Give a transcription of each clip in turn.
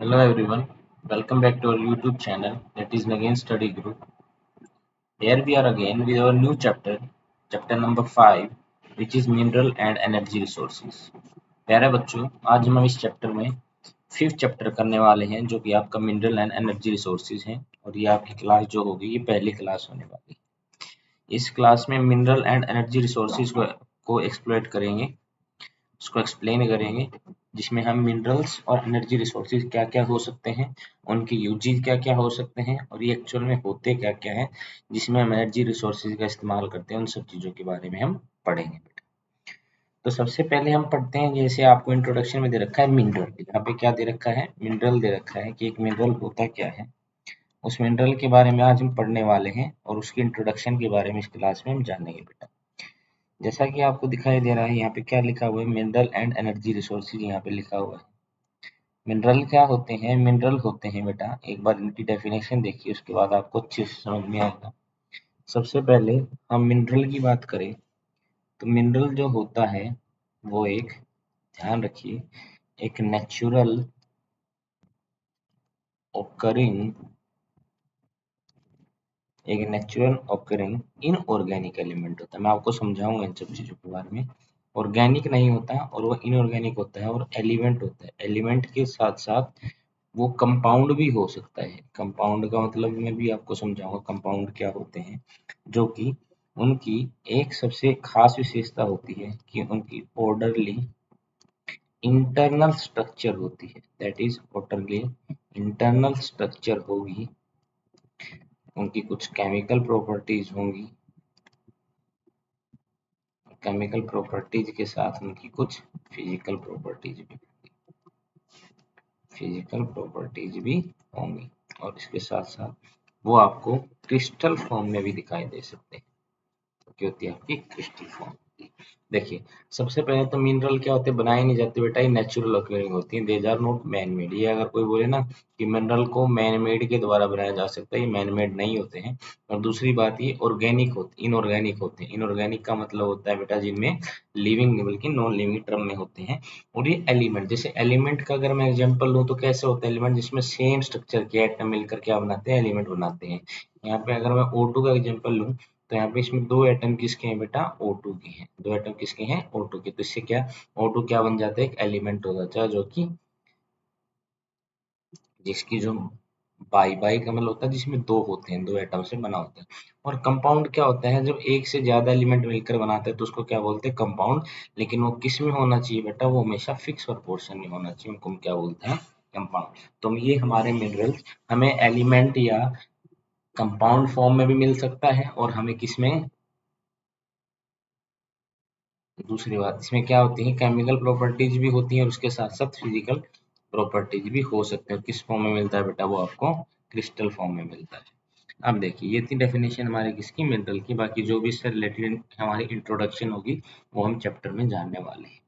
Hello everyone, welcome back to our YouTube channel that is Nagin Study Group. Here we are again with our new chapter, chapter number 5, which is Mineral and Energy Resources. प्यारे बच्चों, आज हम इस chapter में fifth chapter करने वाले हैं जो कि आपका मिनरल एंड एनर्जी रिसोर्सेज है और ये आपकी क्लास जो होगी ये पहली क्लास होने वाली है। इस क्लास में मिनरल एंड एनर्जी रिसोर्सेज को एक्सप्लोर करेंगे, उसको एक्सप्लेन करेंगे, जिसमें हम मिनरल्स और एनर्जी रिसोर्सेज क्या क्या हो सकते हैं, उनके यूजेस क्या क्या हो सकते हैं और ये एक्चुअल में होते क्या क्या है, जिसमें हम एनर्जी रिसोर्सेज का इस्तेमाल करते हैं, उन सब चीज़ों के बारे में हम पढ़ेंगे। तो सबसे पहले हम पढ़ते हैं, जैसे आपको इंट्रोडक्शन में दे रखा है मिनरल। यहाँ पे क्या दे रखा है, मिनरल दे रखा है कि एक मिनरल होता क्या है। उस मिनरल के बारे में आज हम पढ़ने वाले हैं और उसकी इंट्रोडक्शन के बारे में इस क्लास में हम जानेंगे बेटा। जैसा कि आपको दिखाई दे रहा है, यहाँ पे क्या लिखा हुआ है, मिनरल एंड एनर्जी रिसोर्सेज यहाँ पे लिखा हुआ है। मिनरल क्या होते हैं, मिनरल होते हैं बेटा, एक बार इनकी डेफिनेशन देखिए, उसके बाद आपको अच्छे से समझ में आएगा। सबसे पहले हम मिनरल की बात करें तो मिनरल जो होता है वो एक, ध्यान रखिए, एक नेचुरल occurring इनऑर्गेनिक एलिमेंट होता है। मैं आपको समझाऊंगा इन सब चीज़ों के बारे में। ऑर्गेनिक नहीं होता और वो इनऑर्गेनिक होता है और एलिमेंट होता है। एलिमेंट के साथ साथ वो कंपाउंड भी हो सकता है। कंपाउंड का मतलब मैं भी आपको समझाऊंगा कंपाउंड क्या होते हैं, जो कि उनकी एक सबसे खास विशेषता होती है कि उनकी ऑर्डरली इंटरनल स्ट्रक्चर होती है। That is orderly internal structure होगी, उनकी कुछ केमिकल प्रॉपर्टीज होंगी, केमिकल प्रॉपर्टीज के साथ उनकी कुछ फिजिकल प्रॉपर्टीज भी होंगी और इसके साथ साथ वो आपको क्रिस्टल फॉर्म में भी दिखाई दे सकते हैं, जो होती है आपकी क्रिस्टल फॉर्म। देखिए, सबसे पहले तो मिनरल क्या होते हैं, बनाए नहीं जाते बेटा, ये नेचुरल ऑकरिंग होती है। These are not man made. ये अगर कोई बोले ना कि मिनरल को मैन मेड के द्वारा बनाया जा सकता है, ये मैन मेड नहीं होते हैं। और दूसरी बात, ये ऑर्गेनिक होते, इनऑर्गेनिक होते हैं। इनऑर्गेनिक का मतलब होता है बेटा जिनमें लिविंग बल्कि नॉन लिविंग टर्म में होते हैं। और ये एलिमेंट, जैसे एलिमेंट का अगर मैं एग्जाम्पल लूँ तो कैसे होता है एलिमेंट, जिसमें सेम स्ट्रक्चर के एटम मिलकर क्या बनाते हैं, एलिमेंट बनाते हैं। यहाँ पे अगर मैं O2 का एग्जाम्पल लूँ तो यहाँ पे इसमें दो एटम किसके हैं बेटा, O2 के हैं। दो एटम किसके हैं, O2 के। तो इससे क्या, O2 क्या बन जाता है, एक एलिमेंट हो जाता है, जो कि जिसकी जो बाई बाई का मतलब होता है जिसमें दो होते हैं, दो एटम से बना होता है। और कंपाउंड क्या होता है, जब एक से ज्यादा एलिमेंट मिलकर बनाते हैं तो उसको क्या बोलते हैं, कंपाउंड। लेकिन वो किस में होना चाहिए बेटा, वो हमेशा फिक्स प्रोपोर्शन में होना चाहिए, उनको हम क्या बोलते हैं, कंपाउंड। तो ये हमारे मिनरल्स हमें एलिमेंट या कंपाउंड फॉर्म में भी मिल सकता है और हमें किसमें, दूसरी बात इसमें क्या होती है, केमिकल प्रॉपर्टीज भी होती हैं और उसके साथ साथ फिजिकल प्रॉपर्टीज भी हो सकते हैं। किस फॉर्म में मिलता है बेटा, वो आपको क्रिस्टल फॉर्म में मिलता है। अब देखिए, ये थी डेफिनेशन हमारी किसकी, मिनरल की। बाकी जो भी इससे रिलेटेड हमारी इंट्रोडक्शन होगी वो हम चैप्टर में जानने वाले हैं।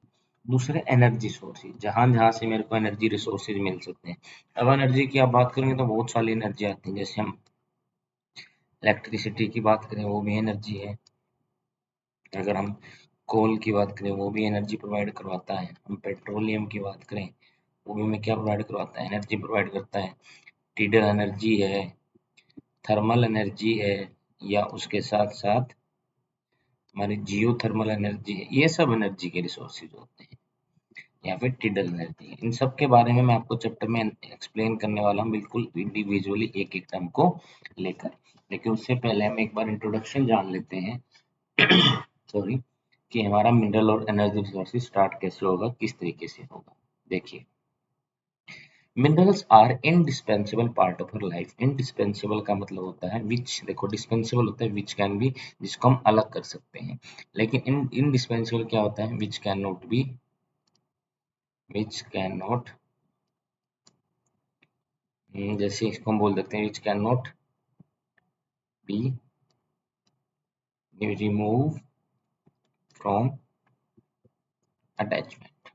दूसरे, एनर्जी सोर्सेज, जहां जहां से मेरे को एनर्जी रिसोर्सेज मिल सकते हैं। अब एनर्जी की आप बात करेंगे तो बहुत सारी एनर्जी आती है। जैसे हम इलेक्ट्रिसिटी की बात करें, वो भी एनर्जी है। अगर हम कोल की बात करें, वो भी एनर्जी प्रोवाइड करवाता है। हम पेट्रोलियम की बात करें, वो भी हमें क्या प्रोवाइड करवाता है, एनर्जी प्रोवाइड करता है। टीडर एनर्जी है, थर्मल एनर्जी है, या उसके साथ साथ हमारी जियो थर्मल एनर्जी है। ये सब एनर्जी के रिसोर्सेज होते हैं, या फिर टिडल एनर्जी। इन सब के बारे में मैं आपको चैप्टर में एक्सप्लेन करने वाला हूँ, बिल्कुल इंडिविजुअली एक एक टर्म को लेकर। लेकिन उससे पहले हम एक बार इंट्रोडक्शन जान लेते हैं सॉरी, कि हमारा मिनरल और एनर्जी रिसोर्सेज स्टार्ट कैसे होगा, किस तरीके से होगा। देखिए, minerals are indispensable part of our life. Indispensable का मतलब होता है विच, देखो डिस्पेंसेबल होता है विच कैन बी, जिसको हम अलग कर सकते हैं। लेकिन इंडिस्पेंसेबल क्या होता है, which can not be, which can not, जैसे इसको हम बोल सकते हैं which can not be remove from attachment.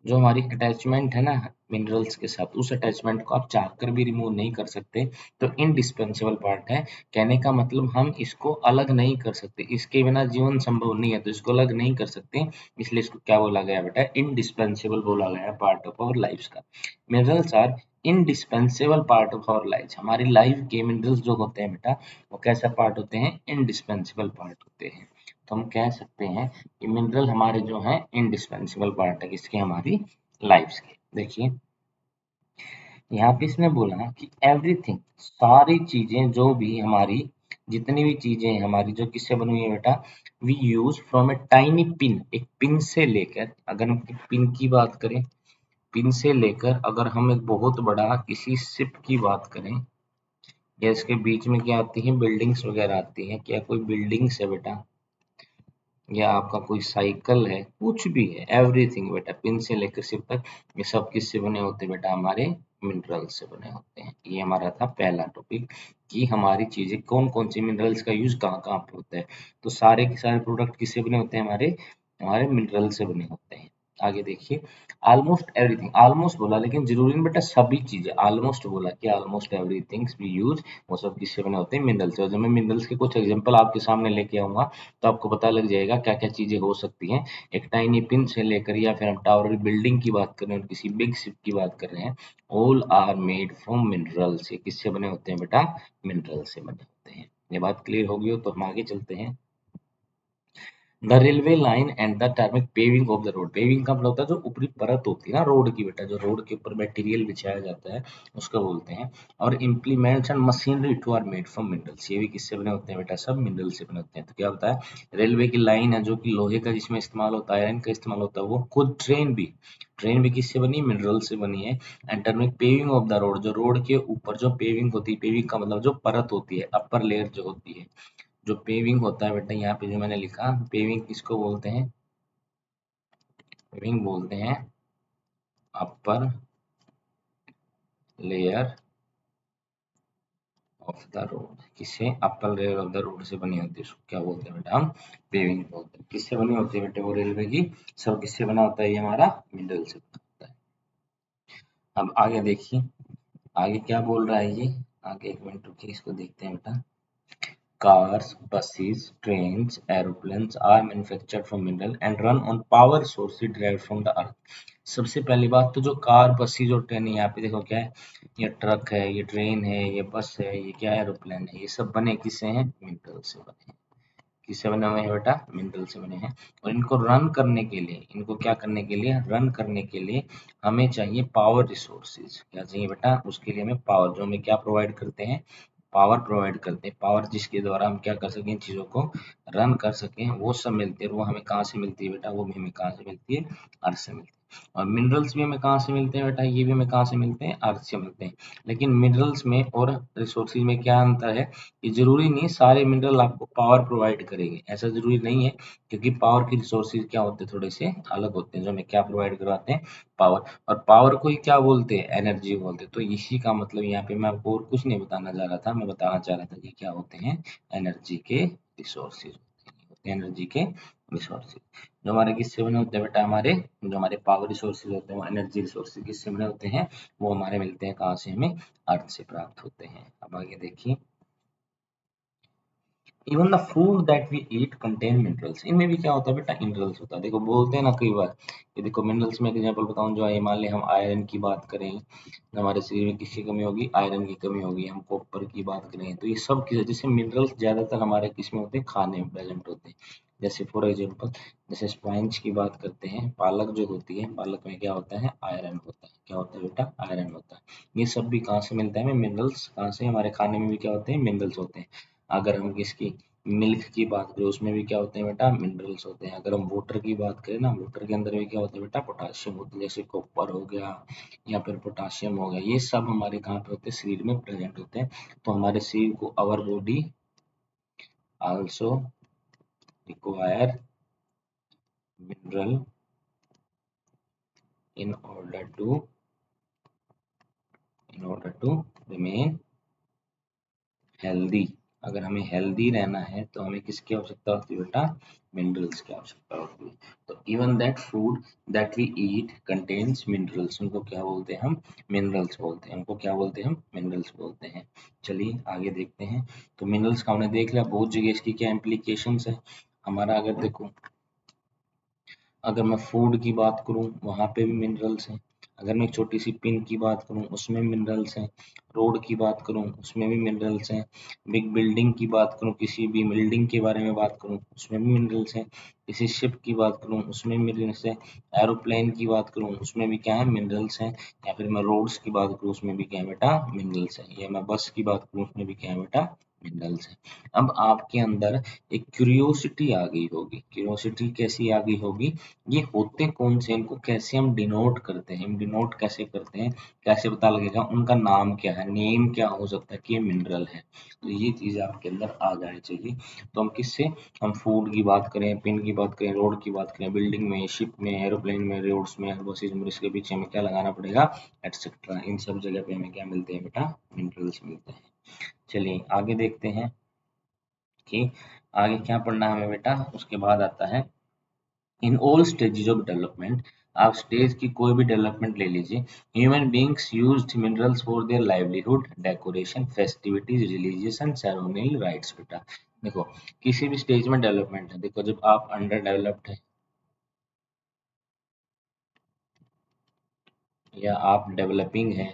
जो हमारी अटैचमेंट है ना मिनरल्स के साथ, उस अटैचमेंट को आप चाहकर भी रिमूव नहीं कर सकते, तो इनडिस्पेंसेबल पार्ट है। कहने का मतलब हम इसको अलग नहीं कर सकते, इसके बिना जीवन संभव नहीं है, तो इसको अलग नहीं कर सकते, इसलिए इसको क्या बोला गया बेटा, इनडिस्पेंसेबल बोला गया पार्ट ऑफ आवर लाइफ का। Minerals are indispensable part of our life. हमारी लाइफ के मिनरल्स जो होते हैं बेटा, वो कैसा पार्ट होते हैं, इनडिस्पेंसेबल पार्ट होते हैं। तो हम कह सकते हैं कि मिनरल हमारे जो हैं इनडिस्पेंसेबल पार्ट है किसके, हमारी लाइफ के। देखिए यहाँ पे इसने बोला कि एवरीथिंग, सारी चीजें जो भी हमारी, जितनी भी चीजें हैं हमारी, जो किससे बनी हुई है बेटा, we use from a tiny pin, एक पिन से लेकर, अगर हम पिन की बात करें, पिन से लेकर अगर हम एक बहुत बड़ा किसी शिप की बात करें, या इसके बीच में क्या आती है, बिल्डिंग्स वगैरह आती हैं, क्या कोई बिल्डिंग्स है बेटा, या आपका कोई साइकिल है, कुछ भी है, एवरीथिंग बेटा, पिन से लेकर सिर तक, ये सब किससे बने होते हैं बेटा, हमारे मिनरल से बने होते हैं। ये हमारा था पहला टॉपिक कि हमारी चीजें कौन कौन सी मिनरल्स का यूज कहाँ कहाँ पे होता है। तो सारे के सारे प्रोडक्ट किससे बने होते हैं, हमारे हमारे मिनरल से बने होते हैं। आगे देखिए, ऑलमोस्ट एवरीथिंग, ऑलमोस्ट बोला लेकिन जरूरी नहीं बेटा सभी चीजें, ऑलमोस्ट बोला कि ऑलमोस्ट एवरीथिंग वी यूज, वो सब किससे बने होते हैं, मिनरल से। और जब मैं मिनरल्स के कुछ एग्जांपल आपके सामने लेके आऊंगा, तो आपको पता लग जाएगा क्या क्या चीजें हो सकती हैं। एक टाइनी पिन से लेकर, या फिर हम टावर बिल्डिंग की बात कर रहे हैं और किसी बिग शिप की बात कर रहे हैं, all are made from minerals. ये किससे बने होते हैं बेटा, मिनरल से बने होते हैं। ये बात क्लियर होगी हो तो हम आगे चलते हैं। The railway line and the turmeric paving of the road. Paving का मतलब होता है जो ऊपरी परत होती है ना रोड की बेटा, जो रोड के ऊपर मटेरियल बिछाया जाता है, उसको बोलते हैं। और implements and machinery too are made from minerals, ये भी किससे बने होते हैं बेटा, सब मिनरल से बने होते हैं। तो क्या होता है, रेलवे की लाइन है जो कि लोहे का जिसमें इस्तेमाल होता है, आयरन का इस्तेमाल होता है, वो खुद ट्रेन भी किससे बनी, मिनरल से बनी है। And turmeric paving of the road, जो रोड के ऊपर जो पेविंग होती है, पेविंग का मतलब जो परत होती है, अपर लेयर जो होती है, जो पेविंग होता है बेटा, यहाँ पे जो मैंने लिखा, पेविंग किसको बोलते हैं, पेविंग बोलते हैं upper layer of the road. किससे, upper layer of the road से बनी होती है, उसको क्या बोलते हैं बेटा, हम पेविंग बोलते हैं। किससे बनी होती है बेटे, वो रेलवे की सब किससे बना होता है, ये हमारा मिडल से बना होता है। अब आगे देखिए, आगे क्या बोल रहा है ये, आगे एक मिनट रुकिए, इसको देखते हैं बेटा। Cars, buses, trains, aeroplanes are manufactured from mineral and run on power sources derived from the earth। सबसे पहली बात तो जो कार, बसेज और ट्रेन है, यहाँ पे देखो क्या है, ये ट्रक है, ये ट्रेन है, ये बस है, ये क्या एरोप्लेन है, ये सब बने किससे हैं, मिनरल से बने हैं। किससे बने हुए हैं बेटा, मिनरल से बने हैं। और इनको रन करने के लिए, इनको क्या करने के लिए, रन करने के लिए हमें चाहिए पावर रिसोर्सेज। क्या चाहिए बेटा, उसके लिए हमें पावर, जो हमें क्या प्रोवाइड करते हैं, पावर प्रोवाइड करते हैं। पावर जिसके द्वारा हम क्या कर सकें, चीज़ों को रन कर सकें, वो सब मिलते हैं। वो हमें कहाँ से मिलती है बेटा, वो भी हमें कहाँ से मिलती है, अर्थ से मिलती है। और मिनरल्स भी हमें कहाँ से मिलते हैं बेटा, ये भी हमें कहाँ से मिलते हैं, अर्थ से मिलते हैं। लेकिन मिनरल्स में और रिसोर्सेज में क्या अंतर है, ये जरूरी नहीं सारे मिनरल आपको पावर प्रोवाइड करेंगे, ऐसा जरूरी नहीं है। क्योंकि पावर के रिसोर्सेज क्या होते हैं, थोड़े से अलग होते हैं, जो हमें क्या प्रोवाइड करवाते हैं, पावर। और पावर को ही क्या बोलते हैं, एनर्जी बोलते हैं। तो इसी का मतलब यहाँ पे मैं आपको और कुछ नहीं बताना चाह रहा था, मैं बताना चाह रहा था कि क्या होते हैं, एनर्जी के रिसोर्सेज होते हैं, एनर्जी के रिसोर्सेज। जो हमारे किससे बने होते हैं बेटा, हमारे जो हमारे पावर रिसोर्सेज होते हैं, वो एनर्जी रिसोर्सेज किससे बने होते हैं, वो हमारे मिलते हैं कहाँ से, हमें अर्थ से प्राप्त होते हैं। अब आगे देखिए, even the food that we eat contain minerals. इनमें भी क्या होता है बेटा, मिनरल्स होता है। देखो बोलते हैं ना कई बार, ये देखो मिनरल्स में एक एग्जांपल बताऊं, जो है मान लें हम आयरन की बात करें, हमारे शरीर में किसकी कमी होगी, आयरन की कमी होगी। हम कॉपर की बात करें, तो ये सब की जैसे मिनरल्स ज्यादातर हमारे किस में होते हैं, खाने में प्रेजेंट होते हैं। जैसे फॉर एग्जाम्पल, जैसे स्पाइंज की बात करते हैं, पालक जो होती है, पालक में क्या होता है, आयरन होता है। क्या होता है बेटा, आयरन होता है। ये सब भी कहाँ से मिलता है हमें, मिनरल्स। कहाँ से, हमारे खाने में भी क्या होते हैं, मिनरल्स होते हैं। अगर हम किसकी, मिल्क की बात करें, उसमें भी क्या होते हैं बेटा, मिनरल्स होते हैं। अगर हम वाटर की बात करें ना, वाटर के अंदर भी क्या होता है बेटा, पोटाशियम होता है। जैसे कॉपर हो गया, या फिर पोटाशियम हो गया, ये सब हमारे कहाँ पे होते हैं, शरीर में प्रेजेंट होते हैं। तो हमारे शरीर को, our body also require mineral in order to in order to remain healthy। अगर हमें हेल्दी रहना है तो हमें किसकी आवश्यकता होती है बेटा? मिनरल्स की आवश्यकता होती है। तो even that food that we eat contains minerals, उनको क्या बोलते हैं हम? मिनरल्स बोलते हैं। उनको क्या बोलते हैं हम? मिनरल्स बोलते हैं। चलिए आगे देखते हैं। तो मिनरल्स का हमने देख लिया, बहुत जगह इसकी क्या इम्प्लीकेशंस है हमारा। अगर देखो, अगर मैं फूड की बात करूँ वहाँ पे भी मिनरल्स हैं। अगर मैं एक छोटी सी पिन की बात करूँ उसमें मिनरल्स हैं। रोड की बात करूँ उसमें भी मिनरल्स हैं। बिग बिल्डिंग की बात करूँ, किसी भी बिल्डिंग के बारे में बात करूँ उसमें भी मिनरल्स हैं। किसी शिप की बात करूँ उसमें मिनरल्स हैं। एरोप्लेन की बात करूँ उसमें भी क्या है? मिनरल्स हैं। या फिर मैं रोड्स की बात करूँ उसमें भी क्या है बेटा? मिनरल्स हैं। या मैं बस की बात करूँ उसमें भी क्या है बेटा? मिनरल्स हैं। अब आपके अंदर एक क्यूरियोसिटी आ गई होगी। क्यूरियोसिटी कैसी आ गई होगी? ये होते कौन से, इनको कैसे हम डिनोट करते हैं, डिनोट कैसे करते हैं, कैसे पता लगेगा उनका नाम क्या है, नेम क्या हो सकता है कि ये मिनरल है। तो ये चीज़ आपके अंदर आ जानी चाहिए। तो हम किससे, हम फूड की बात करें, पिन की बात करें, रोड की बात करें, बिल्डिंग में, शिप में, एरोप्लेन में, रोड्स में, बसेज में, इसके पीछे हमें क्या लगाना पड़ेगा? एटसेट्रा। इन सब जगह पे हमें क्या मिलते हैं बेटा? मिनरल्स मिलते हैं। चलिए आगे देखते हैं कि आगे क्या पढ़ना है हमें बेटा। उसके बाद आता है in all stages of development. आप स्टेज की कोई भी डेवलपमेंट ले लीजिए, human beings used minerals for their livelihood, decoration, festivities, religious and ceremonial rights. बेटा देखो, किसी भी स्टेज में डेवलपमेंट है, देखो जब आप अंडर डेवलप्ड है या आप डेवलपिंग है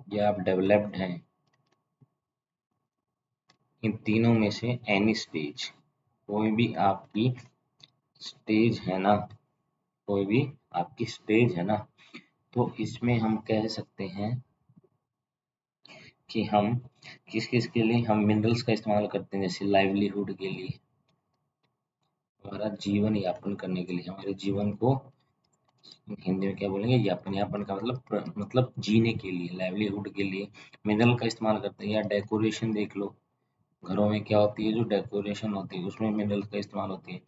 या आप डेवलप्ड हैं, इन तीनों में से एनी स्टेज, कोई भी आपकी स्टेज है ना, कोई भी आपकी स्टेज है ना, तो इसमें हम कह सकते हैं कि हम किस किस के लिए हम मिनरल्स का इस्तेमाल करते हैं। जैसे लाइवलीहुड के लिए, हमारा जीवन यापन करने के लिए, हमारे जीवन को हिंदी में क्या बोलेंगे, यापन। यापन का मतलब मतलब जीने के लिए, लाइवलीहुड के लिए मिनरल का इस्तेमाल करते हैं। या डेकोरेशन देख लो, घरों में क्या होती है, जो डेकोरेशन होती है उसमें मिनरल्स का इस्तेमाल होती है।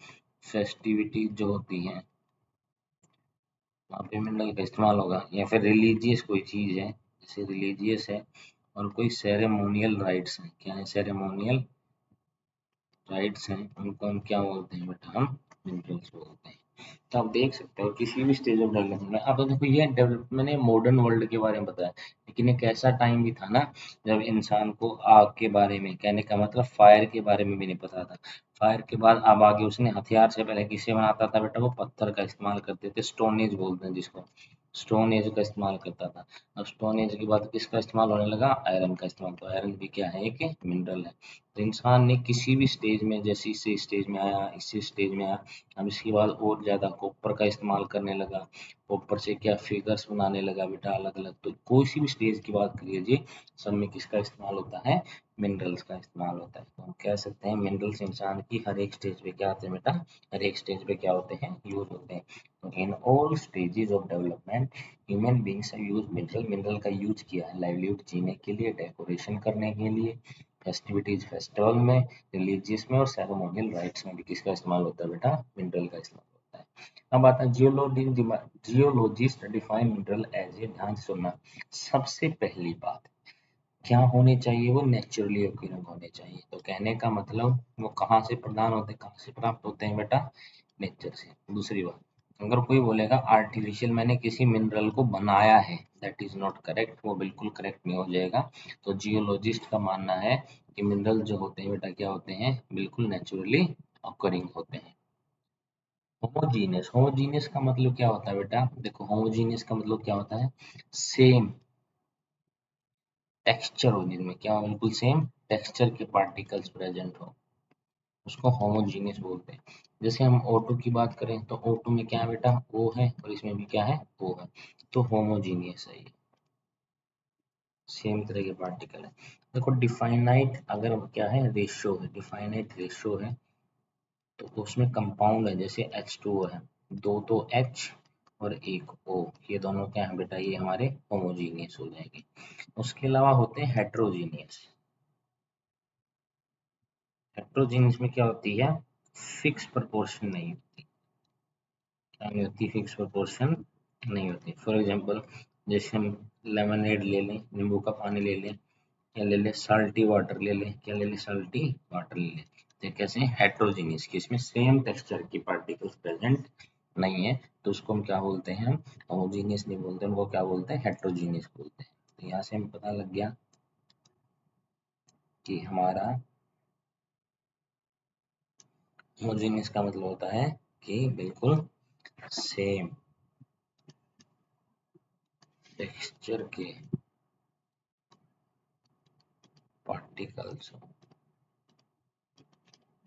फेस्टिविटी जो होती है वहाँ पे मिनरल का इस्तेमाल होगा। या फिर रिलीजियस कोई चीज़ है, जैसे रिलीजियस है और कोई सेरेमोनियल राइट्स हैं, क्या है? सेरेमोनियल राइट्स हैं, उनको हम क्या बोलते हैं बेटा? हम मिनरल्स बोलते हैं। तो आप देख सकते हो किसी भी स्टेज ऑफ डेवलपमेंट में, अब तो देखो ये डेवलप मैंने मॉडर्न वर्ल्ड के बारे में बताया, लेकिन एक ऐसा टाइम भी था ना जब इंसान को आग के बारे में, कहने का मतलब फायर के बारे में भी नहीं पता था। फायर के बाद अब आगे उसने हथियार से पहले किससे बनाता था बेटा? वो पत्थर का इस्तेमाल करते थे, स्टोन एज बोलते हैं जिसको, स्टोन एज का इस्तेमाल करता था। अब स्टोन एज के बाद किसका इस्तेमाल होने लगा? आयरन का इस्तेमाल। तो आयरन भी क्या है? एक मिनरल है। तो इंसान ने किसी भी स्टेज में, जैसे इसी स्टेज में आया, इसी स्टेज में आया, अब इसके बाद और ज़्यादा कॉपर का इस्तेमाल करने लगा। कॉपर से क्या फिगर्स बनाने लगा बेटा अलग अलग। तो कोई सी भी स्टेज की बात कर लीजिए, सब में किसका इस्तेमाल होता है? मिनरल्स का इस्तेमाल होता है। तो हम कह सकते हैं मिनरल्स इंसान की हर एक स्टेज पे क्या होते हैं बेटा? हर एक स्टेज पे क्या होते हैं? यूज होते हैं। तो in all stages of development human beings have used mineral. Mineral का यूज किया है लाइवलीहुड जीने के लिए, डेकोरेशन करने के लिए, फेस्टिविटीज फेस्टिवल में, रिलीजियस में और सेरेमोनियल राइट्स में भी किसका इस्तेमाल होता है बेटा? मिनरल का इस्तेमाल होता है। अब आता है geologist define mineral as a, ध्यान से सुनना, सबसे पहली बात क्या होने चाहिए? वो नेचुरली ओक्यूरिंग होने चाहिए। तो कहने का मतलब वो कहाँ से प्रदान होते हैं, कहाँ से प्राप्त होते हैं बेटा? नेचर से। दूसरी बात, अगर कोई बोलेगा आर्टिफिशियल मैंने किसी मिनरल को बनाया है, दैट इज नॉट करेक्ट, वो बिल्कुल करेक्ट नहीं हो जाएगा। तो जियोलॉजिस्ट का मानना है कि मिनरल जो होते हैं बेटा क्या होते हैं? बिल्कुल नेचुरली ऑकरिंग होते हैं। होमोजीनियस, होमोजीनियस का मतलब क्या होता है बेटा? देखो होमोजीनियस का मतलब क्या होता है? सेम टेक्सचर हो, जिनमें क्या हो? बिल्कुल सेम टेक्सचर के पार्टिकल्स प्रेजेंट हो, उसको होमोजीनियस बोलते हैं। जैसे हम ऑटो की बात करें तो ऑटो में क्या है बेटा? ओ है और इसमें भी क्या है? ओ है। तो होमोजीनियस है ये, सेम तरह के पार्टिकल है। देखो डिफाइनाइट अगर क्या है? रेशियो है, डिफाइनाइट रेशियो है, तो उसमें कंपाउंड है, जैसे H2O है, दो तो H और एक O, ये दोनों क्या है बेटा? ये हमारे होमोजीनियस हो जाएंगे। उसके अलावा होते हैं हेट्रोजीनियस। हेट्रोजीनियस में क्या होती है? फिक्स प्रोपोर्शन नहीं होती। क्या नहीं होती? फिक्स प्रोपोर्शन नहीं होती। फॉर एग्जांपल जैसे हम लेमनेड ले लें, नींबू का पानी ले लें, या ले लें साल्टी वाटर ले लें, क्या ले लें, साल्टी वाटर ले लें। तो कैसे हेट्रोजीनियस की इसमें सेम टेक्सचर की पार्टिकल्स प्रेजेंट नहीं है, तो उसको हम क्या बोलते हैं, हम होमोजीनियस नहीं बोलते, उनको क्या बोलते हैं, हेट्रोजीनियस बोलते हैं। तो यहाँ से हमें पता लग गया कि हमारा होमोजीनियस का मतलब होता है कि बिल्कुल सेम टेक्सचर के पार्टिकल्स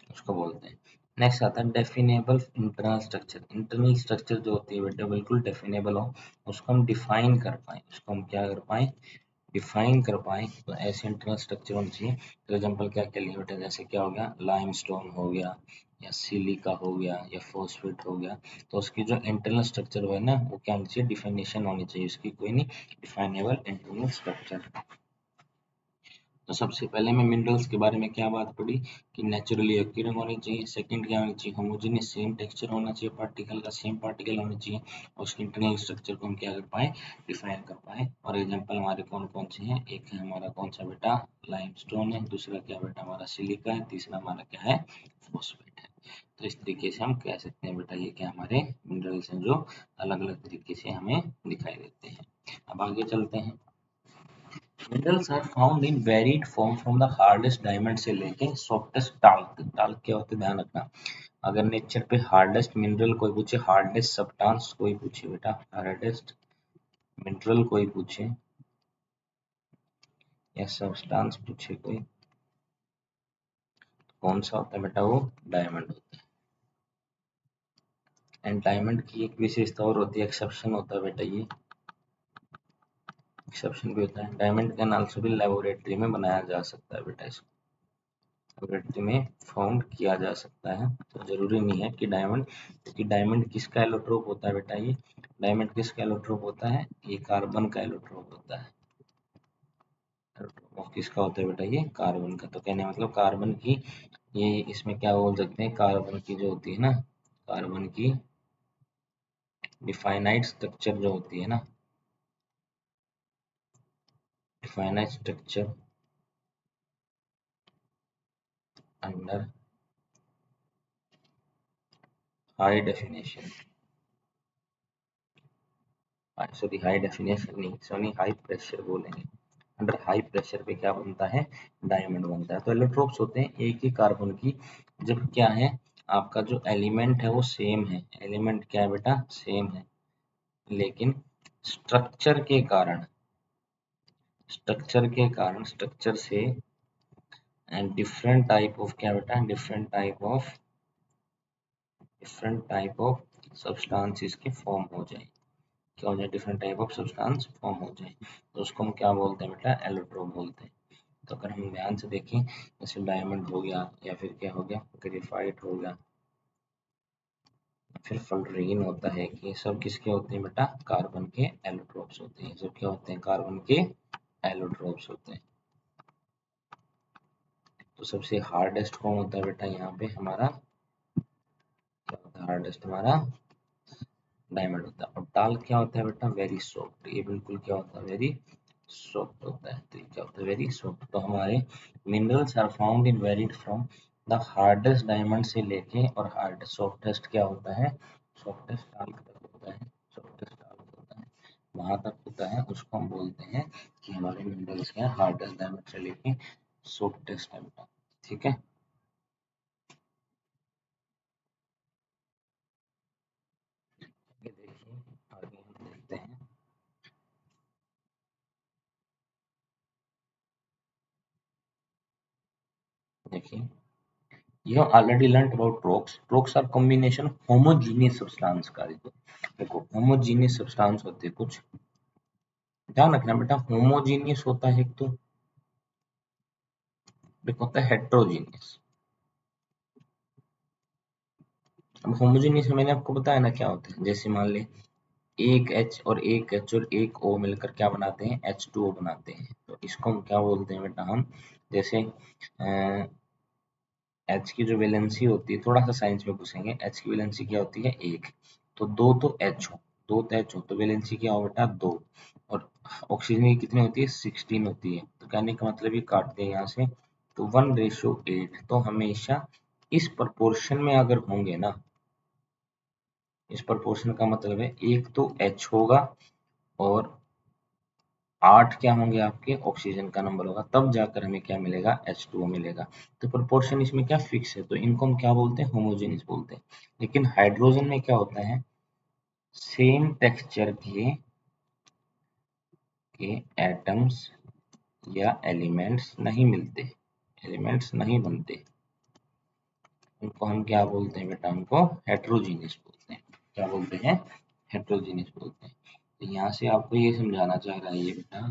उसको बोलते हैं। नेक्स्ट आता है डेफिनेबल इंटरनल स्ट्रक्चर। इंटरनल स्ट्रक्चर जो होती है बेटा बिल्कुल डेफिनेबल हो, उसको हम डिफाइन कर पाए, उसको हम क्या कर पाए, डिफाइन कर पाए, तो ऐसे इंटरनल स्ट्रक्चर होने चाहिए। फॉर एग्जाम्पल क्या क्या लिए बेटा, जैसे क्या हो गया, लाइमस्टोन हो गया, या सिलिका हो गया, या फॉस्फेट हो गया, तो उसकी जो इंटरनल स्ट्रक्चर है ना, वो क्या होनी चाहिए, डिफिनेशन होनी चाहिए उसकी, कोई नहीं, डिफाइनेबल इंटरनल स्ट्रक्चर। तो सबसे पहले मैं मिनरल्स के बारे में क्या बात पड़ी कि नेचुरली ऑक्यूरिंग होनी चाहिए, सेकंड क्या होनी चाहिए, होमोजेनियस सेम टेक्सचर होना चाहिए, पार्टिकल का सेम पार्टिकल होना चाहिए, और उसके इंटरनल स्ट्रक्चर को हम क्या कर पाए, डिफाइन कर पाए। और एग्जांपल हमारे कौन कौन से हैं, एक है हमारा कौन सा बेटा, लाइमस्टोन है, दूसरा क्या बेटा हमारा सिलिका है, तीसरा हमारा क्या है, फॉस्फेट है। तो इस तरीके से हम कह सकते हैं बेटा ये क्या हमारे मिनरल्स हैं जो अलग अलग तरीके से हमें दिखाई देते हैं। अब आगे चलते हैं। Minerals are found in varied form from the hardest diamond से लेके सॉफ्टेस्ट टाल्क तक। टाल्क क्या होता है, ध्यान रखना, अगर नेचर पे हार्डेस्ट मिनरल कोई पूछे, हार्डेस्ट सब्सटेंस कोई पूछे बेटा, हार्डेस्ट मिनरल कोई पूछे या सब्सटेंस पूछे कोई, कौन सा होता है बेटा, वो डायमंड होता है। एंड डायमंड की एक विशेषता और होती है, एक्सेप्शन होता है बेटा, ये एक्सेप्शन भी होता है, डायमंड कैन आल्सो भी लेबोरेटरी में बनाया जा सकता है बेटा, इसको लेबोरेटरी में फाउंड किया जा सकता है। तो जरूरी नहीं है कि डायमंड, क्योंकि डायमंड किसका एलोट्रोप होता है बेटा, ये डायमंड किसका एलोट्रोप होता है, ये कार्बन का एलोट्रोप होता है। एलोट्रोप किसका होता है बेटा, ये कार्बन का। तो कहने मतलब कार्बन की, ये इसमें क्या बोल सकते हैं, कार्बन की जो होती है ना, कार्बन की डिफाइनाइट स्ट्रक्चर जो होती है ना, definite structure under high definition, sorry high definition नहीं, सॉरी हाई प्रेशर बोलेंगे, अंडर हाई प्रेशर पे क्या बनता है, डायमंड बनता है। तो एलोट्रोप्स होते हैं एक ही कार्बन की, जब क्या है, आपका जो एलिमेंट है वो सेम है, एलिमेंट क्या है बेटा, सेम है, लेकिन स्ट्रक्चर के कारण, स्ट्रक्चर के कारण, स्ट्रक्चर से एंड डिफरेंट टाइप ऑफ क्या बेटा, डिफरेंट टाइप ऑफ सब्सटेंस इसके फॉर्म हो जाए, क्या हो जाए, different type of substance form हो जाए, तो उसको हम क्या बोलते हैं बेटा, एलोट्रोप बोलते हैं। तो अगर हम ध्यान से देखें, जैसे डायमंड हो गया, या फिर क्या हो गया, ग्रेफाइट हो गया, फिर फ्लोरीन होता है, कि ये सब किसके होते हैं बेटा, कार्बन के एलोट्रोप्स होते हैं, सब क्या होते हैं, कार्बन के एलोट्रोप्स होते हैं। तो सबसे हार्डेस्ट कौन होता है बेटा, यहाँ पे हमारा क्या होता है, हार्डेस्ट हमारा डायमंड होता है। और टाल्क क्या होता है बेटा, वेरी सॉफ्ट, ये बिल्कुल क्या होता है, वेरी सॉफ्ट होता है। तो ये क्या होता है, वेरी सॉफ्ट। तो हमारे minerals are found in varied from the hardest diamond से लेके और हार्ड सॉफ्टेस्ट क्या होता है, सॉफ्टेस्ट टाल्क तक होता है, सॉफ्टेस्ट टाल्क होता है, वहां तक होता है, उसको हम बोलते हैं कि हमारे मिनरल्स क्या है, हार्डेस्ट डायमंड से लेके सॉफ्टेस्ट है बेटा, ठीक है। आगे देखिए, आगे हम देखते हैं, देखिए, you have already learnt about rocks. Rocks are combination of homogeneous substance का, देखो homogeneous substance होते हैं कुछ, ध्यान रखना बेटा, homogeneous होता है एक, तो एक होता है heterogeneous। अब homogeneous में मैंने आपको बताया ना क्या होता है, जैसे मान ले एक H और एक H और एक O मिलकर क्या बनाते हैं, H2O बनाते हैं, तो इसको हम क्या बोलते हैं बेटा, हम जैसे H की जो वैलेंसी होती है, थोड़ा सा साइंस में घुसेंगे, H की वैलेंसी क्या होती है, एक, तो दो तो H हो, 2 एच हो तो वैलेंसी क्या हो बेटा 2, और ऑक्सीजन की कितनी होती है 16 होती है। तो कहने का मतलब ये काटते हैं यहाँ से, तो 1:8। तो हमेशा इस प्रपोर्शन में अगर होंगे ना, इस प्रपोर्शन का मतलब है एक तो एच होगा और 8 क्या होंगे आपके ऑक्सीजन का नंबर होगा, तब जाकर हमें क्या मिलेगा H2O मिलेगा। तो प्रोपोर्शन इसमें क्या फिक्स है, तो इनको हम क्या बोलते हैं होमोजेनियस बोलते हैं। लेकिन हाइड्रोजन में क्या होता है, सेम टेक्सचर के एटम्स या एलिमेंट्स नहीं मिलते, एलिमेंट्स नहीं बनते, उनको हम क्या बोलते हैं बेटा, उनको हेट्रोजीनियस बोलते हैं। क्या बोलते हैं, हेट्रोजीनियस बोलते हैं। तो यहाँ से आपको ये समझाना चाह रहा है ये बेटा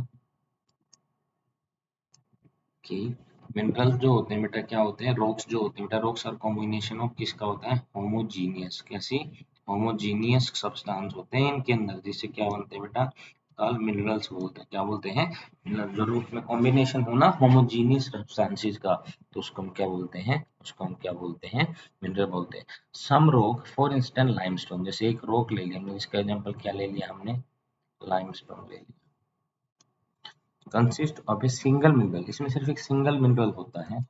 कि मिनरल्स जो होते हैं बेटा क्या होते हैं, रॉक्स जो होते हैं बेटा, रॉक्स आर कॉम्बिनेशन ऑफ किसका होता है, होमोजीनियस। कैसी, होमोजीनियस सब्सटेंस होते हैं इनके अंदर, जिससे क्या बनते हैं बेटा, कल मिनरल्स बोलते हैं। क्या बोलते हैं, मिनरल। जो रूप में कॉम्बिनेशन हो ना होमोजीनियस सब्सटेंसेस का, तो उसको हम क्या बोलते हैं, उसको हम क्या बोलते हैं, मिनरल बोलते हैं। सम रॉक फॉर इंस्टेंट लाइमस्टोन, जैसे एक रॉक ले लिया हमने, इसका एग्जांपल क्या ले लिया हमने, लाइमस्टोन ले लिया। Consist of a single mineral, इसमें सिर्फ एक सिंगल मिनरल होता है।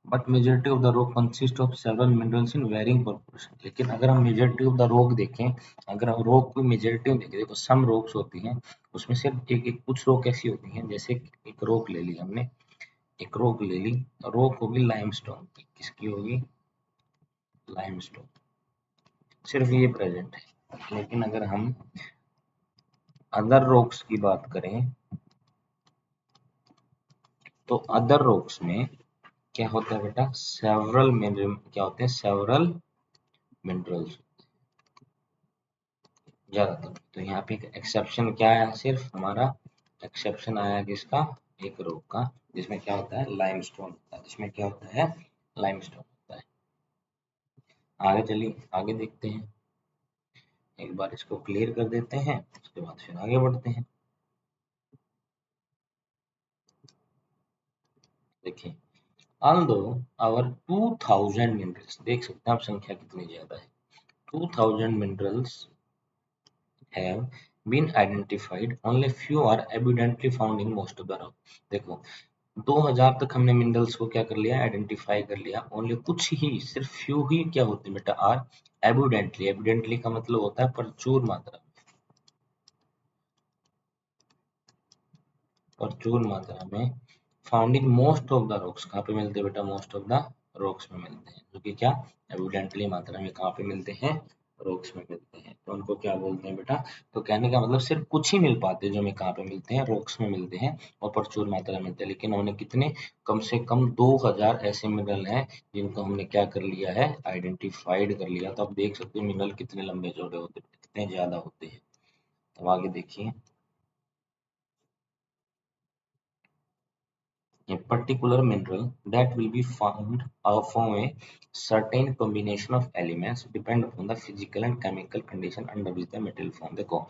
But majority of the rock consist of several minerals in varying proportion. लेकिन अगर हम मेजॉरिटी ऑफ द रॉक देखें, अगर हम रॉक की मेजॉरिटी में देखें, देखो सम रॉक्स होती हैं, उसमें सिर्फ एक एक कुछ रॉक ऐसी होती हैं, जैसे एक रॉक ले ली हमने, एक रॉक ले ली, रॉक होगी लाइमस्टोन की, किसकी होगी, लाइमस्टोन, सिर्फ ये प्रेजेंट है। लेकिन अगर हम अदर रॉक्स की बात करें, तो अदर रॉक्स में क्या होता है बेटा, सेवरल मिनरल, क्या होते हैं, सेवरल मिनरल्स ज्यादातर। तो यहाँ पे एक एक्सेप्शन क्या आया, सिर्फ हमारा एक्सेप्शन आया किसका, एक रॉक का, जिसमें क्या होता है लाइमस्टोन होता है, जिसमें क्या होता है लाइमस्टोन होता है। आगे चलिए, आगे देखते हैं, एक बार इसको क्लियर कर देते हैं, उसके बाद फिर आगे बढ़ते हैं। देखिए, although our 2000 minerals, देख सकते हैं आप संख्या कितनी ज्यादा है, 2000 minerals have been identified, only few are evidently found in most of the rock। देखो 2000 तक हमने मिनरल्स को क्या कर लिया, आइडेंटिफाई कर लिया, ओनली कुछ ही, सिर्फ फ्यू ही क्या होते हैं बेटा, आर एविडेंटली, एविडेंटली का मतलब होता है प्रचुर मात्रा, प्रचुर मात्रा में found in most of the rocks. कहाँ पे मिलते हैं बेटा, मोस्ट ऑफ द रॉक्स में मिलते हैं, जो कि क्या एविडेंटली मात्रा में कहाँ पे मिलते हैं, रॉक्स में मिलते हैं, तो उनको क्या बोलते हैं बेटा। तो कहने का मतलब सिर्फ कुछ ही मिल पाते हैं जो हमें कहाँ पे मिलते हैं, रॉक्स में मिलते हैं, और प्रचुर मात्रा में मिलते हैं। लेकिन हमने कितने, कम से कम 2000 ऐसे मिनरल हैं जिनको हमने क्या कर लिया है, आइडेंटिफाइड कर लिया। तो आप देख सकते हो मिनरल कितने लंबे चौड़े होते हैं, कितने ज्यादा होते हैं। अब आगे देखिए, a particular mineral that will be found from a certain combination of elements depend upon the physical and chemical condition under which the metal form। देखो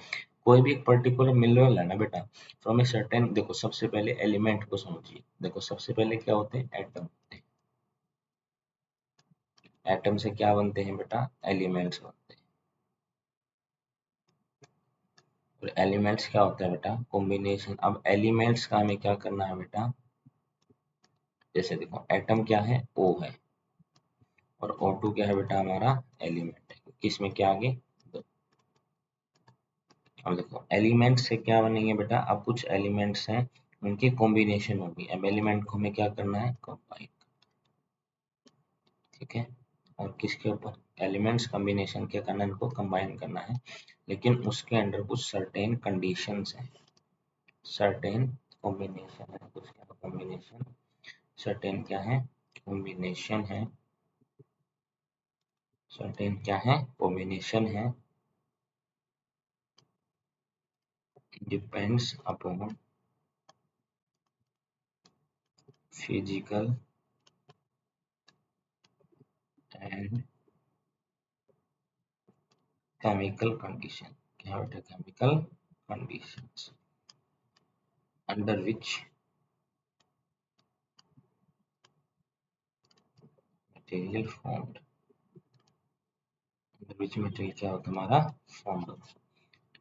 कोई भी एक पर्टिकुलर मिनरल है ना बेटा, फ्रॉम ए सर्टेन, देखो सबसे पहले एलिमेंट को समझिए, देखो सबसे पहले क्या होते हैं, एटम। एटम से क्या बनते हैं बेटा, एलिमेंट्स बनते हैं। और एलिमेंट्स क्या होता है बेटा, कॉम्बिनेशन। अब एलिमेंट्स का हमें क्या करना है बेटा, जैसे देखो एटम क्या है, ओ है, और O2 क्या है बेटा, हमारा एलिमेंट है, किसमें क्या आगे। अब देखो एलिमेंट से क्या बनेंगे बेटा, अब कुछ एलिमेंट्स हैं उनकी कॉम्बिनेशन होगी। अब एलिमेंट को हमें क्या करना है, कंबाइन, ठीक है। और किसके ऊपर, एलिमेंट्स कॉम्बिनेशन क्या करना है, इनको कंबाइन करना है। लेकिन उसके अंडर कुछ सर्टेन कंडीशंस हैं, सर्टेन कॉम्बिनेशन है, कुछ क्या कॉम्बिनेशन, सर्टेन क्या है, कॉम्बिनेशन है, सर्टेन क्या है, कॉम्बिनेशन है, depends upon physical and chemical condition. क्या बेटा, chemical conditions under which material formed, under which material क्या होता है हमारा, फॉर्म्ड।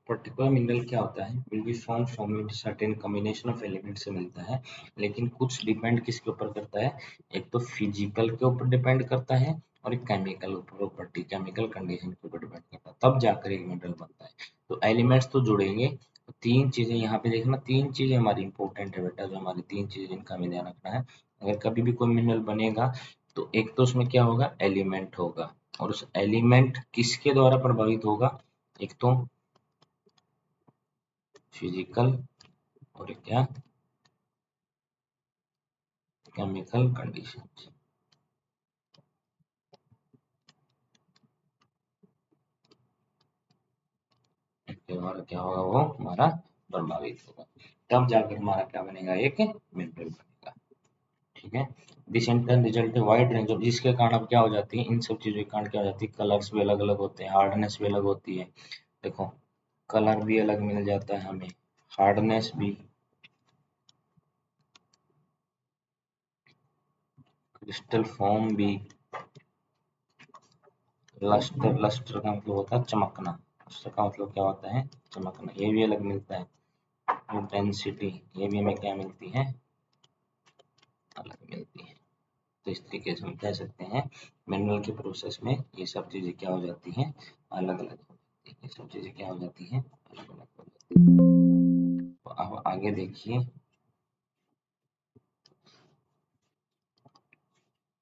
पर्टिकुलर मिनरल क्या होता है, will be found from certain combination of element से मिलता है, लेकिन कुछ डिपेंड किसके ऊपर करता है, एक तो फिजिकल के ऊपर डिपेंड करता है और एक केमिकल प्रॉपर्टी केमिकल कंडीशन के ऊपर डिपेंड करता है, तब जाकर एक मिनरल बनता है। तो एलिमेंट्स तो जुड़ेंगे, तो तीन चीजें यहाँ पे देखना, तीन चीजें हमारी इंपॉर्टेंट है बेटा, जो हमारी तीन चीजें जिनका हमें ध्यान रखना है। अगर कभी भी कोई मिनरल बनेगा तो एक तो उसमें क्या होगा, एलिमेंट होगा, और उस एलिमेंट किसके द्वारा प्रभावित होगा, एक तो फिजिकल और क्या, केमिकल कंडीशन के द्वारा क्या होगा, वो हमारा प्रभावित होगा, तब जाकर हमारा क्या बनेगा, एक मिनरल बनेगा। ठीक है, this intern result wide range of, जिसके कारण अब क्या हो जाती है, इन सब चीजों के कारण क्या हो जाती है, कलर्स भी अलग अलग होते हैं, हार्डनेस भी अलग होती है। देखो कलर भी अलग मिल जाता है हमें, हार्डनेस भी, क्रिस्टल फॉर्म भी, लस्टर, लस्टर का मतलब होता है चमकना, लस्टर का मतलब क्या होता है, चमकना, ये भी अलग मिलता है। इंटेंसिटी, ये भी हमें क्या मिलती है, अलग मिलती है। तो इस तरीके से हम कह सकते हैं मिनरल के प्रोसेस में ये सब चीजें क्या हो जाती हैं, अलग अलग हो जाती है, ये सब चीजें क्या हो जाती हैं, अलग अलग हो जाती है। तो अब आगे देखिए,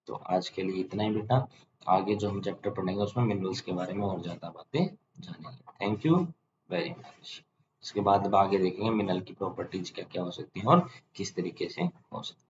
तो आज के लिए इतना ही बेटा, आगे जो हम चैप्टर पढ़ेंगे उसमें मिनरल्स के बारे में और ज्यादा बातें जानेंगे। Thank you very much. इसके बाद अब आगे देखेंगे मिनरल की प्रॉपर्टीज क्या क्या हो सकती हैं और किस तरीके से हो सकती है।